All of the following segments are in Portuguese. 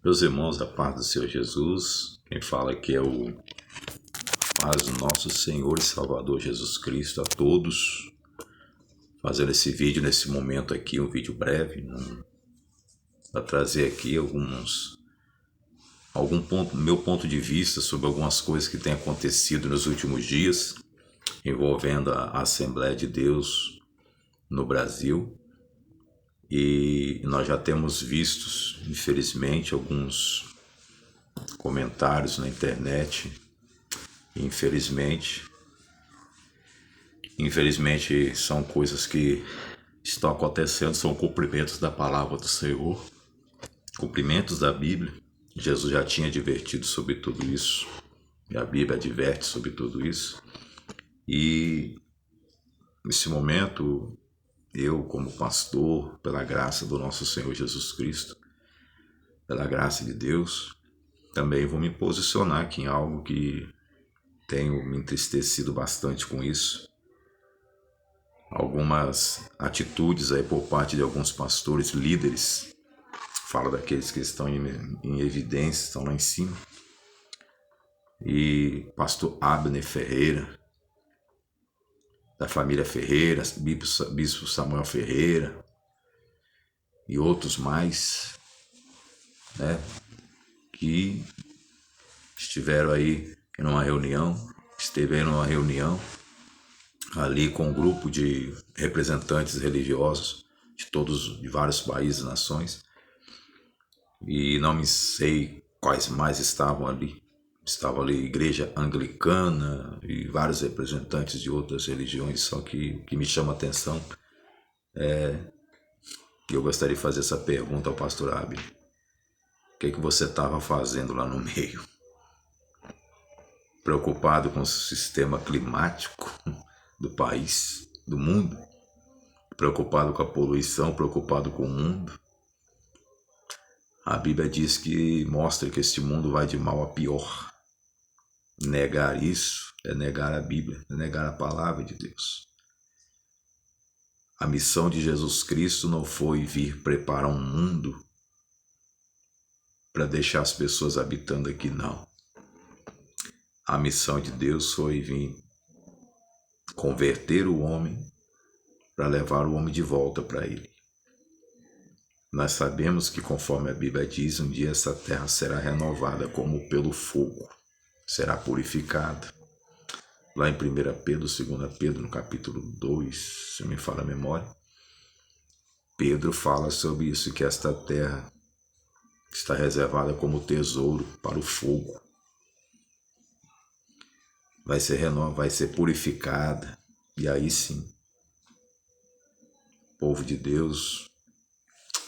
Meus irmãos, a paz do Senhor Jesus, quem fala aqui é o paz do nosso Senhor e Salvador Jesus Cristo a todos. Fazendo esse vídeo nesse momento aqui, um vídeo breve, para trazer aqui meu ponto de vista sobre algumas coisas que têm acontecido nos últimos dias, envolvendo a Assembleia de Deus no Brasil. E nós já temos visto, infelizmente, alguns comentários na internet. Infelizmente são coisas que estão acontecendo, são cumprimentos da palavra do Senhor, cumprimentos da Bíblia. Jesus já tinha advertido sobre tudo isso, e a Bíblia adverte sobre tudo isso. E nesse momento, eu como pastor, pela graça do nosso Senhor Jesus Cristo, pela graça de Deus, também vou me posicionar aqui em algo que tenho me entristecido bastante com isso. Algumas atitudes aí por parte de alguns pastores, líderes, falo daqueles que estão em evidência, estão lá em cima, e pastor Abner Ferreira, da família Ferreira, bispo Samuel Ferreira e outros mais, que esteve aí numa reunião ali com um grupo de representantes religiosos de vários países e nações, e não me sei quais mais estavam ali. Estava ali igreja anglicana e vários representantes de outras religiões, só que o que me chama a atenção é que eu gostaria de fazer essa pergunta ao pastor Abner. O que você estava fazendo lá no meio? Preocupado com o sistema climático do país, do mundo? Preocupado com a poluição, preocupado com o mundo? A Bíblia diz que mostra que este mundo vai de mal a pior. Negar isso é negar a Bíblia, é negar a palavra de Deus. A missão de Jesus Cristo não foi vir preparar um mundo para deixar as pessoas habitando aqui, não. A missão de Deus foi vir converter o homem para levar o homem de volta para Ele. Nós sabemos que, conforme a Bíblia diz, um dia essa terra será renovada como pelo fogo, será purificada. Lá em 1 Pedro, 2 Pedro, no capítulo 2, se me falha a memória, Pedro fala sobre isso, que esta terra está reservada como tesouro para o fogo. Vai ser renovada, vai ser purificada, e aí sim, o povo de Deus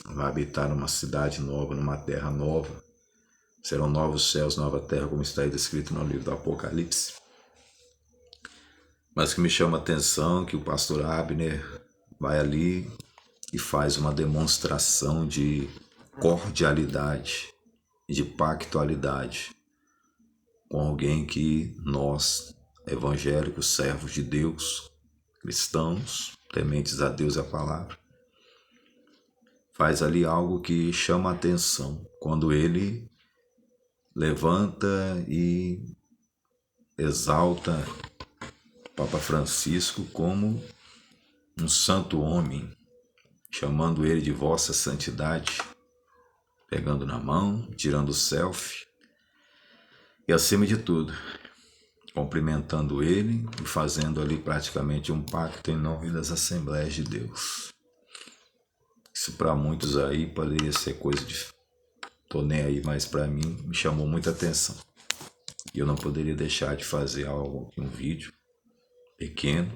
vai habitar numa cidade nova, numa terra nova. Serão novos céus, nova terra, como está descrito no livro do Apocalipse. Mas o que me chama a atenção é que o pastor Abner vai ali e faz uma demonstração de cordialidade, de pactualidade com alguém que nós, evangélicos, servos de Deus, cristãos, tementes a Deus e a palavra, faz ali algo que chama a atenção quando ele levanta e exalta Papa Francisco como um santo homem, chamando ele de Vossa Santidade, pegando na mão, tirando selfie e, acima de tudo, cumprimentando ele e fazendo ali praticamente um pacto em nome das Assembleias de Deus. Isso para muitos aí poderia ser coisa de tô nem aí, mas para mim me chamou muita atenção. E eu não poderia deixar de fazer um vídeo pequeno,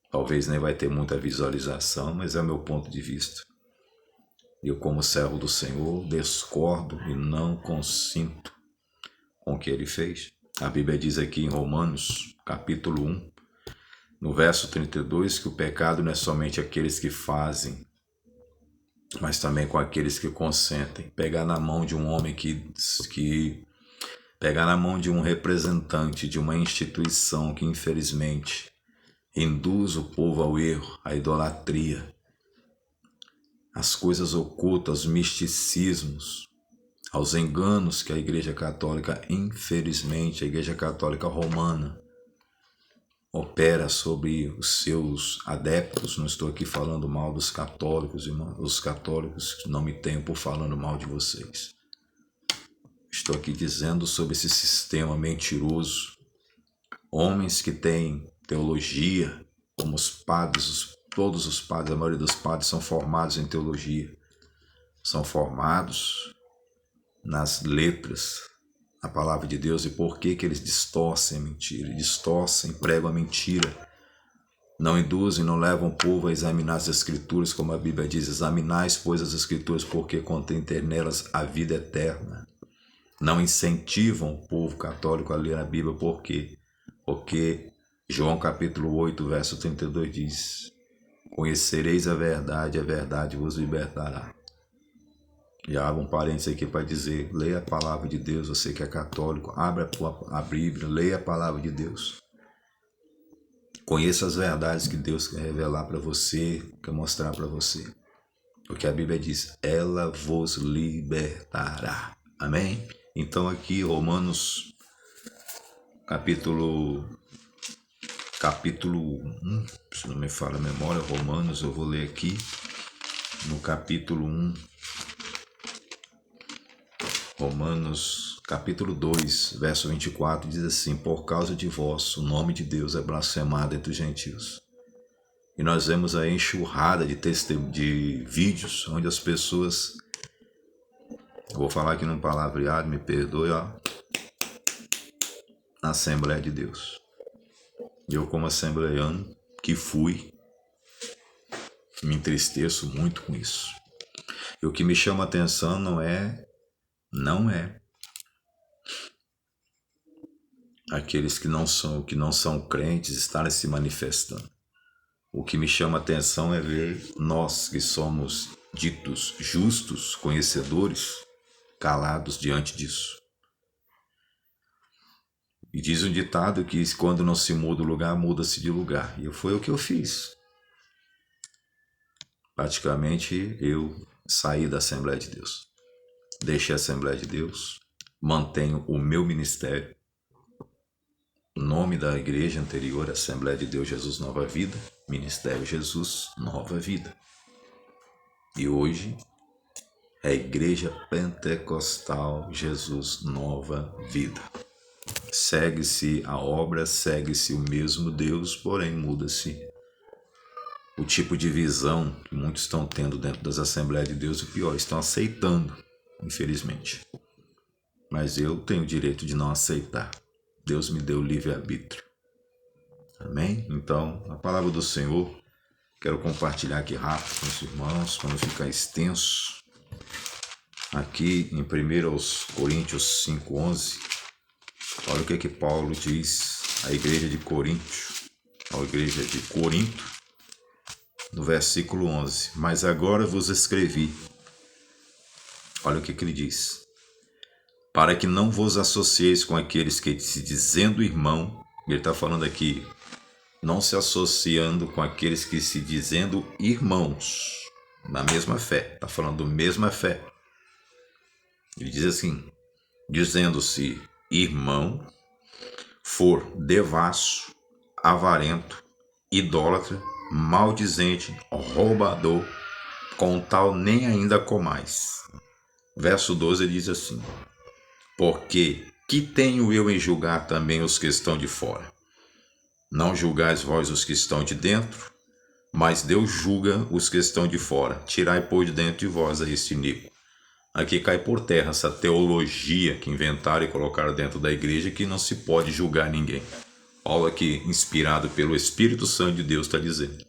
talvez nem vai ter muita visualização, mas é o meu ponto de vista. Eu, como servo do Senhor, discordo e não consinto com o que ele fez. A Bíblia diz aqui em Romanos, capítulo 1, no verso 32, que o pecado não é somente aqueles que fazem, mas também com aqueles que consentem. Pegar na mão de um homem pegar na mão de um representante de uma instituição que, infelizmente, induz o povo ao erro, à idolatria, as coisas ocultas, os misticismos, aos enganos que a Igreja Católica, infelizmente, a Igreja Católica Romana, opera sobre os seus adeptos. Não estou aqui falando mal dos católicos, irmãos. Os católicos não me tenham por falando mal de vocês. Estou aqui dizendo sobre esse sistema mentiroso. Homens que têm teologia, como os padres, todos os padres, a maioria dos padres são formados em teologia. São formados nas letras, a palavra de Deus. E por que eles distorcem a mentira? Distorcem, pregam a mentira. Não induzem, não levam o povo a examinar as Escrituras, como a Bíblia diz: examinais, pois, as Escrituras, porque contém nelas a vida eterna. Não incentivam o povo católico a ler a Bíblia. Por quê? Porque João capítulo 8, verso 32 diz: conhecereis a verdade vos libertará. Já abro um parênteses aqui para dizer: leia a palavra de Deus. Você que é católico, abra a Bíblia, leia a palavra de Deus. Conheça as verdades que Deus quer revelar para você, quer mostrar para você. Porque a Bíblia diz: ela vos libertará. Amém? Então aqui Romanos capítulo 1, se não me falha a memória, Romanos, eu vou ler aqui no capítulo 1, Romanos capítulo 2, verso 24, diz assim: por causa de vós, o nome de Deus é blasfemado entre os gentios. E nós vemos a enxurrada de vídeos onde as pessoas, vou falar aqui num palavreado, me perdoe, na Assembleia de Deus. Eu, como assembleiano que fui, me entristeço muito com isso. E o que me chama a atenção não é aqueles que não são crentes estarem se manifestando. O que me chama a atenção é ver nós que somos ditos justos, conhecedores, calados diante disso. E diz um ditado que quando não se muda o lugar, muda-se de lugar. E foi o que eu fiz. Praticamente eu saí da Assembleia de Deus. Deixei a Assembleia de Deus, mantenho o meu ministério. O nome da igreja anterior, Assembleia de Deus Jesus Nova Vida, Ministério Jesus Nova Vida. E hoje é a Igreja Pentecostal Jesus Nova Vida. Segue-se a obra, segue-se o mesmo Deus, porém muda-se o tipo de visão que muitos estão tendo dentro das Assembleias de Deus. O pior, estão aceitando, infelizmente. Mas eu tenho o direito de não aceitar. Deus me deu livre-arbítrio. Amém? Então, a palavra do Senhor, quero compartilhar aqui rápido com os irmãos, para não ficar extenso. Aqui em 1 Coríntios 5:11, olha o que Paulo diz à igreja de Corinto, no versículo 11. Mas agora vos escrevi. Olha o que ele diz: para que não vos associeis com aqueles que, se dizendo irmão, ele está falando aqui, não se associando com aqueles que, se dizendo irmãos, na mesma fé, está falando mesma fé. Ele diz assim: dizendo-se irmão, for devasso, avarento, idólatra, maldizente, roubador, com tal nem ainda comais. Verso 12 ele diz assim: porque que tenho eu em julgar também os que estão de fora? Não julgais vós os que estão de dentro, mas Deus julga os que estão de fora. Tirai, pois, de dentro de vós a este iníquo. Aqui cai por terra essa teologia que inventaram e colocaram dentro da igreja, que não se pode julgar ninguém. Paulo aqui, inspirado pelo Espírito Santo de Deus, está dizendo.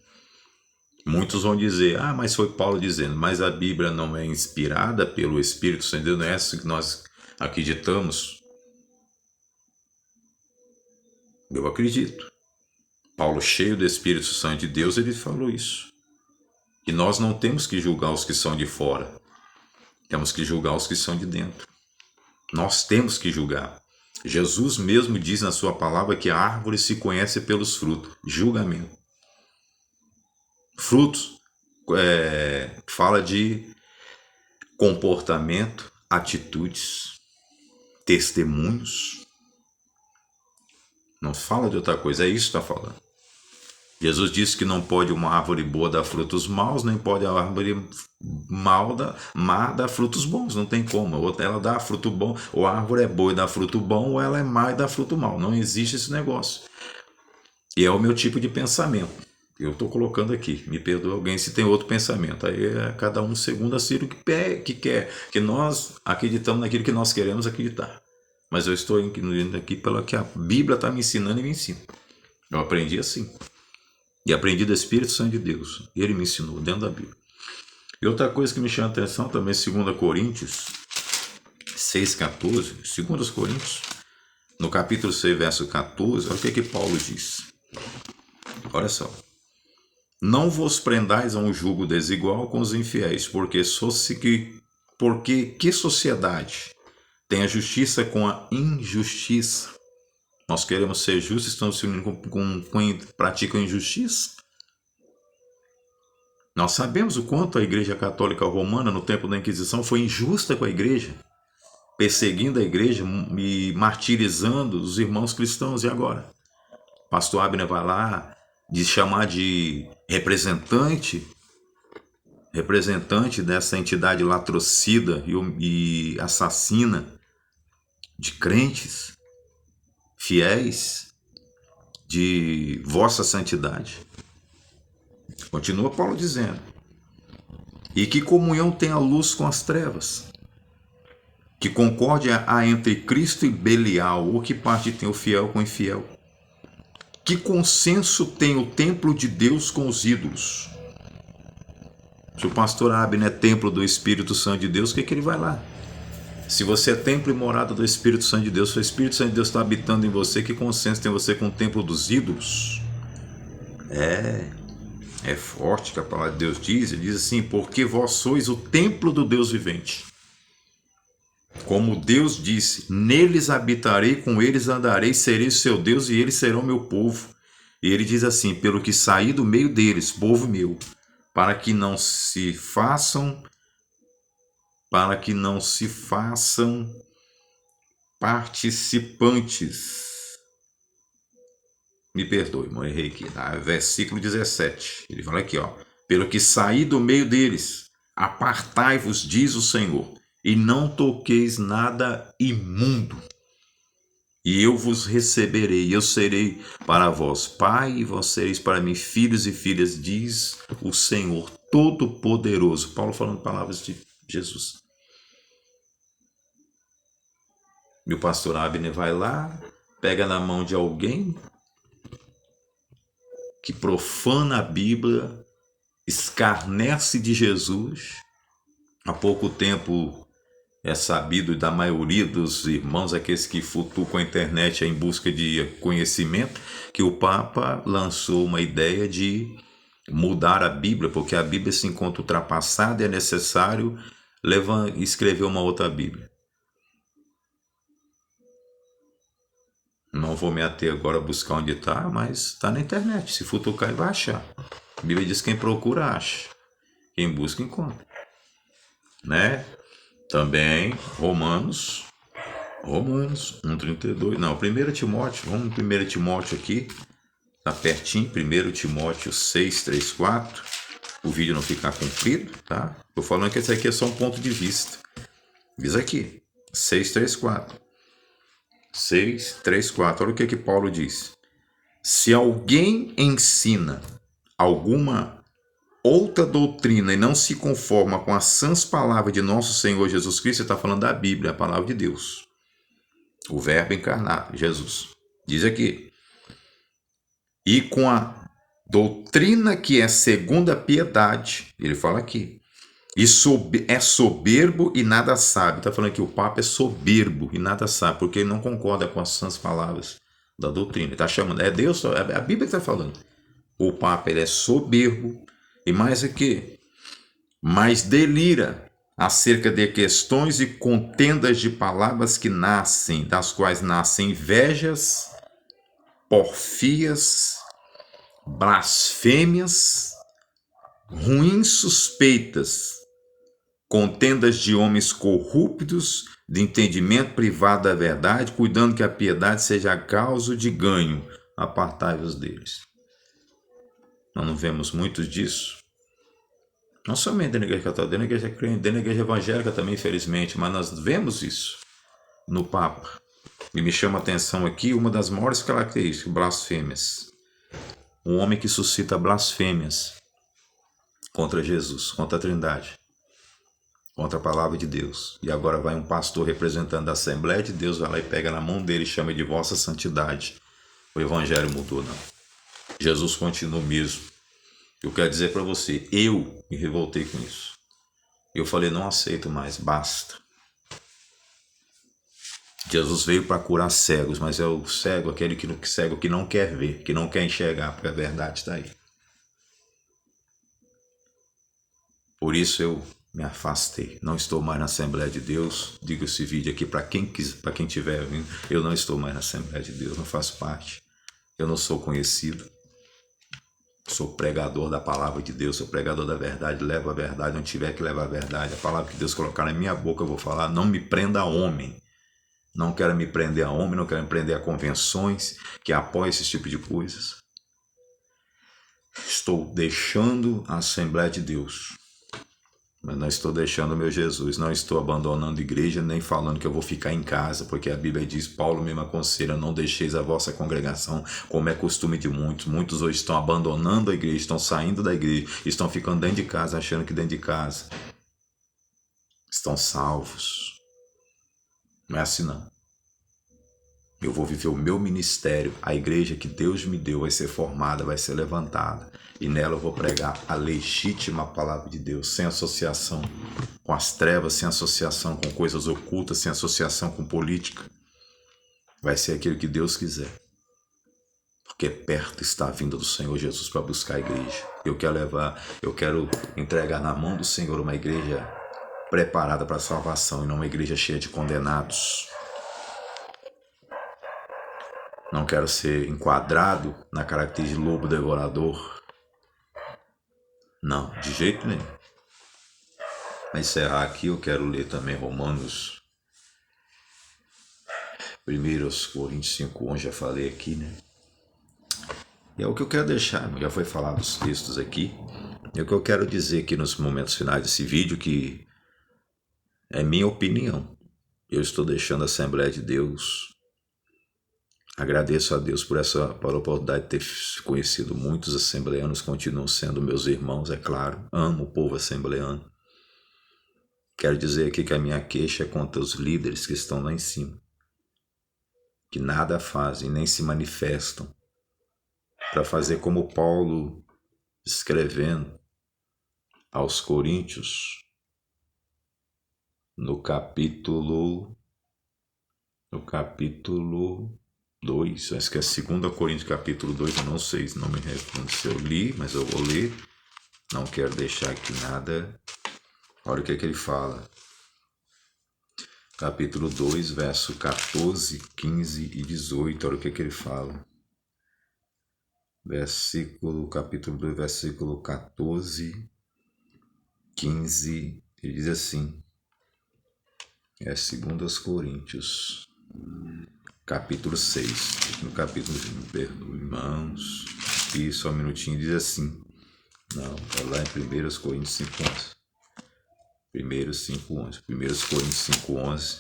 Muitos vão dizer: mas foi Paulo dizendo. Mas a Bíblia não é inspirada pelo Espírito Santo de Deus, não é essa que nós acreditamos? Eu acredito. Paulo, cheio do Espírito Santo de Deus, ele falou isso. Que nós não temos que julgar os que são de fora. Temos que julgar os que são de dentro. Nós temos que julgar. Jesus mesmo diz na sua palavra que a árvore se conhece pelos frutos. Julgamento. Frutos fala de comportamento, atitudes, testemunhos. Não fala de outra coisa, é isso que está falando. Jesus disse que não pode uma árvore boa dar frutos maus, nem pode a árvore má dar frutos bons, não tem como. Ou ela dá fruto bom, ou a árvore é boa e dá fruto bom, ou ela é má e dá fruto mau. Não existe esse negócio. E é o meu tipo de pensamento. Eu estou colocando aqui, me perdoa alguém se tem outro pensamento. Aí é cada um segundo aquilo que quer, que nós acreditamos naquilo que nós queremos acreditar. Mas eu estou indo aqui pelo que a Bíblia está me ensinando e me ensina. Eu aprendi assim. E aprendi do Espírito Santo de Deus. Ele me ensinou dentro da Bíblia. E outra coisa que me chama a atenção também, 2 Coríntios 6,14. 2 Coríntios, no capítulo 6, verso 14, olha o que Paulo diz. Olha só. Não vos prendais a um jugo desigual com os infiéis, porque que sociedade tem a justiça com a injustiça? Nós queremos ser justos, estamos se unindo com quem pratica a injustiça? Nós sabemos o quanto a Igreja Católica Romana, no tempo da Inquisição, foi injusta com a Igreja, perseguindo a Igreja e martirizando os irmãos cristãos. E agora? Pastor Abner vai lá de chamar de representante dessa entidade latrocida e assassina de crentes, fiéis, de vossa santidade. Continua Paulo dizendo. E que comunhão tem a luz com as trevas? Que concórdia há entre Cristo e Belial? Ou que parte tem o fiel com o infiel? Que consenso tem o templo de Deus com os ídolos? Se o pastor Abner é templo do Espírito Santo de Deus, o que ele vai lá? Se você é templo e morada do Espírito Santo de Deus, se o Espírito Santo de Deus está habitando em você, que consenso tem você com o templo dos ídolos? É forte que a palavra de Deus diz. Ele diz assim, porque vós sois o templo do Deus vivente. Como Deus disse, neles habitarei, com eles andarei, serei seu Deus e eles serão meu povo. E ele diz assim, pelo que saí do meio deles, povo meu, para que não se façam participantes. Me perdoe, eu errei aqui, tá? Versículo 17. Ele fala aqui, ó. Pelo que saí do meio deles, apartai-vos, diz o Senhor, e não toqueis nada imundo. E eu vos receberei, eu serei para vós pai, e vós sereis para mim filhos e filhas, diz o Senhor Todo-Poderoso. Paulo falando palavras de Jesus. E o pastor Abner vai lá, pega na mão de alguém que profana a Bíblia, escarnece de Jesus. Há pouco tempo é sabido da maioria dos irmãos, aqueles que futucam a internet em busca de conhecimento, que o Papa lançou uma ideia de mudar a Bíblia, porque a Bíblia se encontra ultrapassada e é necessário escrever uma outra Bíblia. Não vou me ater agora a buscar onde está, mas está na internet. Se futucar, vai achar. A Bíblia diz que quem procura, acha. Quem busca, encontra. Né? Também Romanos 1,32. Não, 1 Timóteo. Vamos no 1 Timóteo aqui. Está pertinho. 1 Timóteo 6,3,4. O vídeo não ficar comprido, tá? Estou falando que esse aqui é só um ponto de vista. Diz aqui. 6,3,4. 6,3,4. Olha o que Paulo diz. Se alguém ensina alguma outra doutrina e não se conforma com as sãs palavras de nosso Senhor Jesus Cristo, está falando da Bíblia, a palavra de Deus. O verbo encarnado, Jesus. Diz aqui. E com a doutrina que é segundo a piedade, ele fala aqui. E é soberbo e nada sabe. Está falando que o Papa é soberbo e nada sabe, porque ele não concorda com as sãs palavras da doutrina. Está chamando, é Deus, é a Bíblia que está falando. O Papa ele é soberbo e mais o que? Mais delira acerca de questões e contendas de palavras que nascem, das quais nascem invejas, porfias, blasfêmias, ruins suspeitas, contendas de homens corruptos, de entendimento privado da verdade, cuidando que a piedade seja a causa de ganho. Apartai-vos deles. Nós não vemos muito disso. Não somente dentro da igreja católica, dentro da igreja crente, dentro da igreja evangélica também, infelizmente, mas nós vemos isso no Papa. E me chama a atenção aqui uma das maiores características, blasfêmias. Um homem que suscita blasfêmias contra Jesus, contra a Trindade, contra a palavra de Deus. E agora vai um pastor representando a Assembleia de Deus, vai lá e pega na mão dele e chama de vossa santidade. O evangelho mudou, não. Jesus continua o mesmo. Eu quero dizer para você, eu me revoltei com isso. Eu falei, não aceito mais, basta. Jesus veio para curar cegos, mas é o cego, aquele cego que não quer ver, que não quer enxergar, porque a verdade está aí. Por isso eu me afastei. Não estou mais na Assembleia de Deus. Digo esse vídeo aqui para quem estiver vindo. Eu não estou mais na Assembleia de Deus, não faço parte. Eu não sou conhecido. Sou pregador da palavra de Deus, sou pregador da verdade, levo a verdade onde tiver que levar a verdade. A palavra que Deus colocar na minha boca eu vou falar. Não me prenda a homem. Não quero me prender a homem, não quero me prender a convenções que apoiam esse tipo de coisas. Estou deixando a Assembleia de Deus. Mas não estou deixando o meu Jesus, não estou abandonando a igreja, nem falando que eu vou ficar em casa, porque a Bíblia diz, Paulo mesmo aconselha, não deixeis a vossa congregação, como é costume de muitos. Muitos hoje estão abandonando a igreja, estão saindo da igreja, estão ficando dentro de casa, achando que dentro de casa estão salvos. Não é assim não. Eu vou viver o meu ministério, a igreja que Deus me deu vai ser formada, vai ser levantada. E nela eu vou pregar a legítima palavra de Deus, sem associação com as trevas, sem associação com coisas ocultas, sem associação com política. Vai ser aquilo que Deus quiser. Porque perto está a vinda do Senhor Jesus para buscar a igreja. Eu quero entregar na mão do Senhor uma igreja preparada para a salvação e não uma igreja cheia de condenados. Não quero ser enquadrado na característica de lobo devorador. Não, de jeito nenhum. Para encerrar aqui, eu quero ler também Romanos 1 Coríntios 5:11, já falei aqui, né? E é o que eu quero deixar, já foi falado os textos aqui. É o que eu quero dizer aqui nos momentos finais desse vídeo, que é minha opinião. Eu estou deixando a Assembleia de Deus. Agradeço a Deus por a oportunidade de ter conhecido muitos assembleanos, continuam sendo meus irmãos, é claro. Amo o povo assembleano. Quero dizer aqui que a minha queixa é contra os líderes que estão lá em cima, que nada fazem, nem se manifestam, para fazer como Paulo, escrevendo aos Coríntios, no capítulo 2, acho que é 2 Coríntios capítulo 2, eu não sei, não me recordo se eu li, mas eu vou ler, não quero deixar aqui nada. Olha o que ele fala, capítulo 2, verso 14, 15 e 18, olha o que ele fala, capítulo 2, versículo 14, 15, ele diz assim, é 2 Coríntios, capítulo 6, no capítulo, me perdoe, irmãos, e só um minutinho, diz assim, não, é lá em 1 Coríntios 5:11, 1 Coríntios 5:11,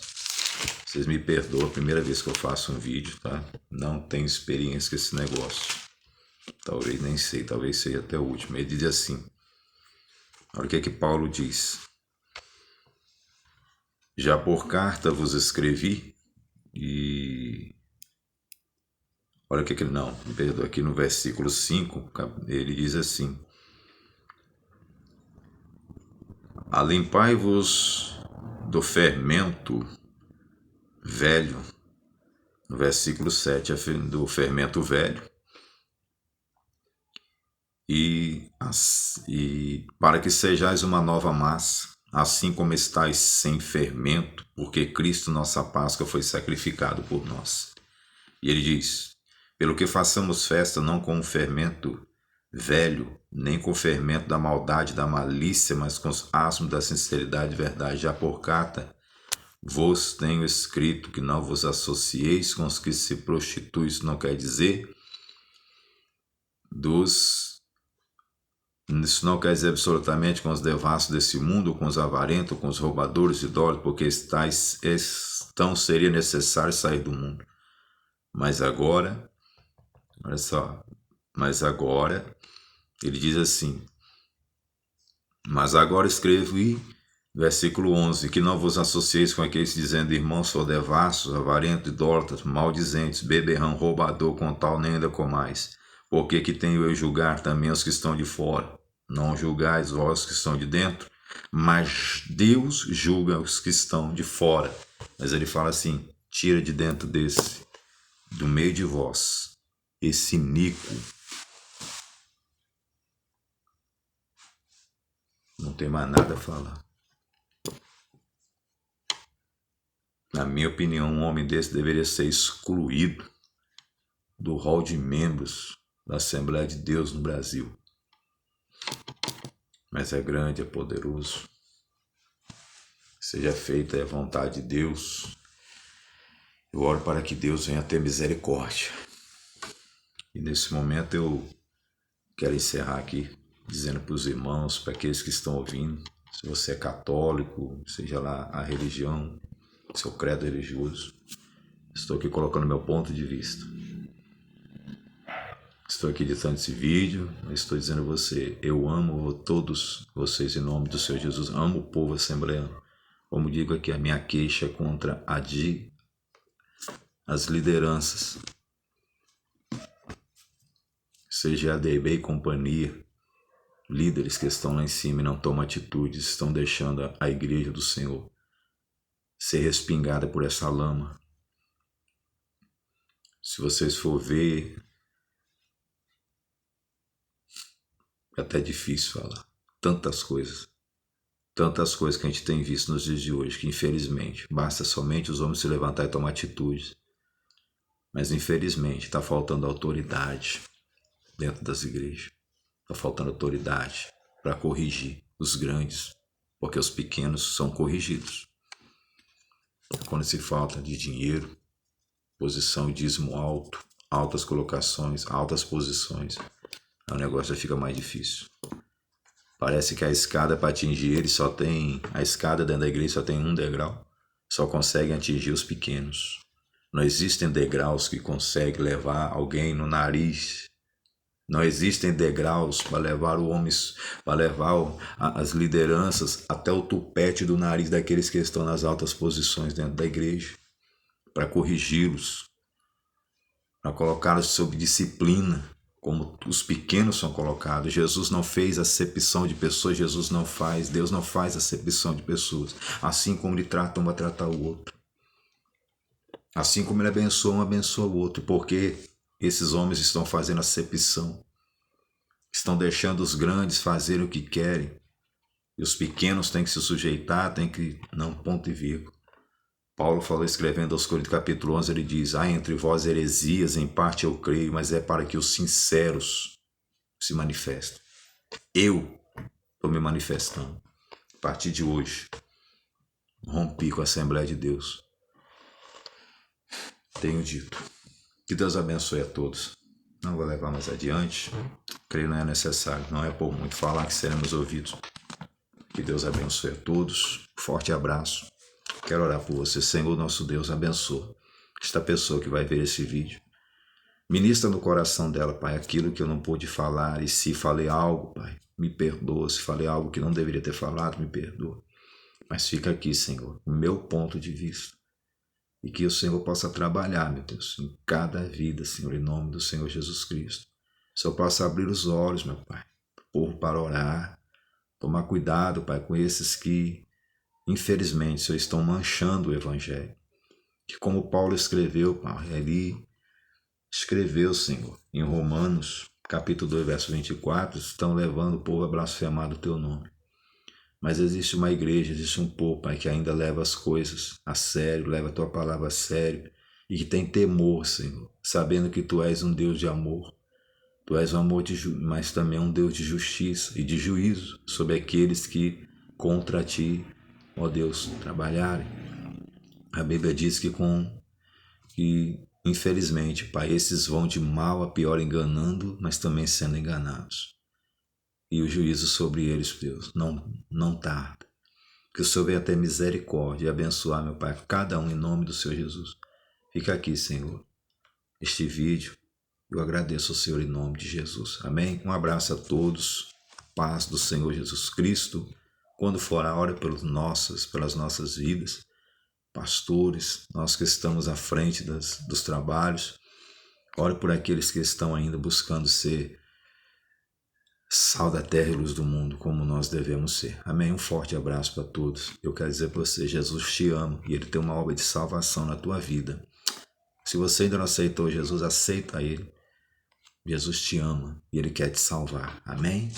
vocês me perdoam, a primeira vez que eu faço um vídeo, tá? Não tenho experiência com esse negócio, talvez nem sei, talvez seja até o último, ele diz assim, olha o que Paulo diz, já por carta vos escrevi, e olha o que ele, não, me perdoa, aqui no versículo 5, ele diz assim, alimpai-vos do fermento velho, no versículo 7, do fermento velho, e para que sejais uma nova massa, assim como estáis sem fermento, porque Cristo, nossa Páscoa, foi sacrificado por nós. E ele diz, pelo que façamos festa não com o fermento velho, nem com o fermento da maldade, da malícia, mas com os asmos da sinceridade e verdade. Já por carta vos tenho escrito que não vos associeis com os que se prostituem. Isso não quer dizer Isso não quer dizer absolutamente com os devassos desse mundo, com os avarentos, com os roubadores, idólatras, porque então seria necessário sair do mundo. Mas agora, olha só, ele diz assim, mas agora escrevo versículo 11, que não vos associeis com aqueles dizendo, irmãos, sou devassos, avarentos, idólatras, maldizentes, beberrão, roubador, com tal nem ainda comais. Porque que tenho eu julgar também os que estão de fora? Não julgais vós que estão de dentro, mas Deus julga os que estão de fora. Mas ele fala assim, tira de dentro do meio de vós, esse iníquo. Não tem mais nada a falar. Na minha opinião, um homem desse deveria ser excluído do rol de membros da Assembleia de Deus no Brasil. Mas é grande, é poderoso. Seja feita a vontade de Deus. Eu oro para que Deus venha ter misericórdia. E nesse momento eu quero encerrar aqui, dizendo para os irmãos, para aqueles que estão ouvindo, se você é católico, seja lá a religião, seu credo religioso, estou aqui colocando meu ponto de vista. Estou aqui editando esse vídeo, estou dizendo a você, eu amo todos vocês em nome do Senhor Jesus, amo o povo assembleano. Como digo aqui, a minha queixa é contra as lideranças, seja a DB e companhia, líderes que estão lá em cima e não tomam atitudes, estão deixando a igreja do Senhor ser respingada por essa lama. Se vocês for ver, é até difícil falar. Tantas coisas que a gente tem visto nos dias de hoje, que infelizmente basta somente os homens se levantar e tomar atitudes. Mas infelizmente está faltando autoridade dentro das igrejas. Está faltando autoridade para corrigir os grandes, porque os pequenos são corrigidos. Quando se falta de dinheiro, posição e dízimo alto, altas colocações, altas posições, o negócio já fica mais difícil. Parece que a escada para atingir ele a escada dentro da igreja só tem um degrau, só conseguem atingir os pequenos. Não existem degraus que conseguem levar alguém no nariz. Não existem degraus para levar as lideranças até o tupete do nariz daqueles que estão nas altas posições dentro da igreja, para corrigi-los, para colocá-los sob disciplina, como os pequenos são colocados. Jesus não fez acepção de pessoas, Deus não faz acepção de pessoas. Assim como ele trata um, vai tratar o outro. Assim como ele abençoa um, abençoa o outro. Porque esses homens estão fazendo acepção. Estão deixando os grandes fazerem o que querem. E os pequenos têm que se sujeitar, têm que... Não, ponto e vírgula. Paulo falou, escrevendo aos Coríntios capítulo 11, ele diz, há entre vós heresias, em parte eu creio, mas é para que os sinceros se manifestem. Eu estou me manifestando. A partir de hoje, rompi com a Assembleia de Deus. Tenho dito. Que Deus abençoe a todos. Não vou levar mais adiante. Creio não é necessário. Não é por muito falar que seremos ouvidos. Que Deus abençoe a todos. Forte abraço. Quero orar por você. Senhor, nosso Deus, abençoa esta pessoa que vai ver esse vídeo. Ministra no coração dela, Pai, aquilo que eu não pude falar. E se falei algo, Pai, me perdoa. Se falei algo que não deveria ter falado, me perdoa. Mas fica aqui, Senhor, o meu ponto de vista. E que o Senhor possa trabalhar, meu Deus, em cada vida, Senhor, em nome do Senhor Jesus Cristo. Se eu possa abrir os olhos, meu Pai, povo para orar. Tomar cuidado, Pai, com esses que, infelizmente, Senhor, estão manchando o Evangelho. Que como Paulo escreveu, Pai, ele escreveu, Senhor, em Romanos, capítulo 2, verso 24, estão levando o povo a blasfemar o Teu nome. Mas existe uma igreja, existe um povo, Pai, que ainda leva as coisas a sério, leva a Tua palavra a sério e que tem temor, Senhor, sabendo que Tu és um Deus de amor. Tu és um amor, mas também um Deus de justiça e de juízo sobre aqueles que contra ti, ó Deus, trabalharem. A Bíblia diz que infelizmente, Pai, esses vão de mal a pior enganando, mas também sendo enganados. E o juízo sobre eles, Deus, não tarda. Que o Senhor venha ter misericórdia e abençoar, meu Pai, cada um em nome do Senhor Jesus. Fica aqui, Senhor, este vídeo. Eu agradeço ao Senhor em nome de Jesus. Amém? Um abraço a todos. Paz do Senhor Jesus Cristo. Quando for a hora pelas nossas vidas, pastores, nós que estamos à frente dos trabalhos, ore por aqueles que estão ainda buscando ser sal da terra e luz do mundo, como nós devemos ser. Amém? Um forte abraço para todos. Eu quero dizer para você, Jesus te ama e Ele tem uma obra de salvação na tua vida. Se você ainda não aceitou Jesus, aceita Ele. Jesus te ama e Ele quer te salvar. Amém?